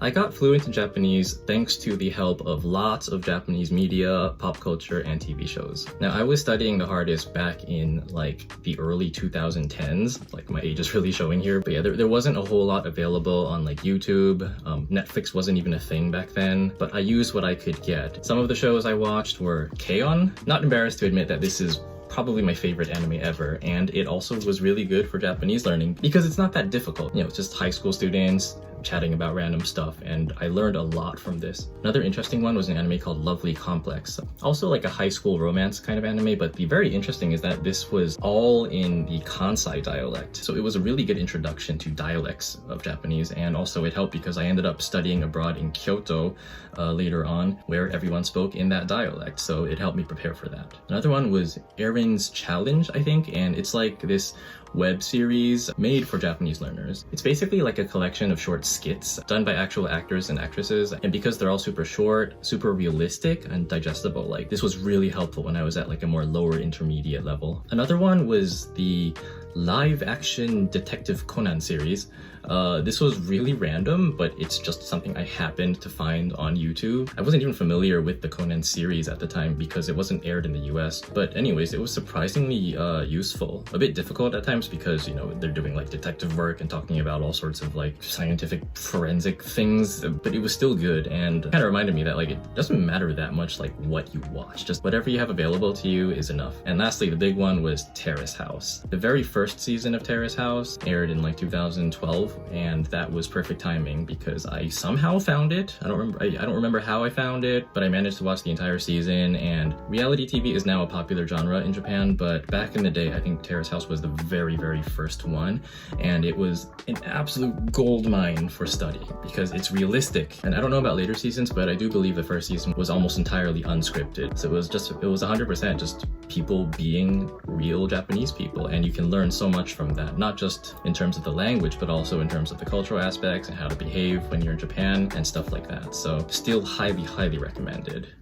I got fluent in Japanese thanks to the help of lots of Japanese media, pop culture, and TV shows. Now, I was studying the hardest back in like the early 2010s, like my age is really showing here, but yeah, there wasn't a whole lot available on like YouTube. Netflix wasn't even a thing back then, but I used what I could get. Some of the shows I watched were K-On! Not embarrassed to admit that this is probably my favorite anime ever, and it also was really good for Japanese learning because it's not that difficult. You know, it's just high school students chatting about random stuff, and I learned a lot from this. Another interesting one was an anime called Lovely Complex. Also like a high school romance kind of anime, but the very interesting is that this was all in the Kansai dialect. So it was a really good introduction to dialects of Japanese, and also it helped because I ended up studying abroad in Kyoto later on, where everyone spoke in that dialect, so it helped me prepare for that. Another one was Erin's Challenge, I think, and it's like this web series made for Japanese learners. It's basically like a collection of short skits done by actual actors and actresses, and because they're all super short, super realistic and digestible, like this was really helpful when I was at like a more lower intermediate level. Another one was the live action Detective Conan series. This was really random, but it's just something I happened to find on YouTube. I wasn't even familiar with the Conan series at the time because it wasn't aired in the US. But anyways, it was surprisingly useful. A bit difficult at times because, you know, they're doing like detective work and talking about all sorts of like scientific forensic things, but it was still good and kind of reminded me that like it doesn't matter that much like what you watch, just whatever you have available to you is enough. And lastly, the big one was Terrace House. The very first season of Terrace House aired in like 2012, and that was perfect timing because I somehow found it. I don't remember how I found it, but I managed to watch the entire season. And reality TV is now a popular genre in Japan, but back in the day, I think Terrace House was the very first one, and it was an absolute gold mine for studying because it's realistic. And I don't know about later seasons, but I do believe the first season was almost entirely unscripted. So it was 100% just people being real Japanese people, and you can learn so much from that, not just in terms of the language, but also in terms of the cultural aspects and how to behave when you're in Japan and stuff like that. So still highly recommended.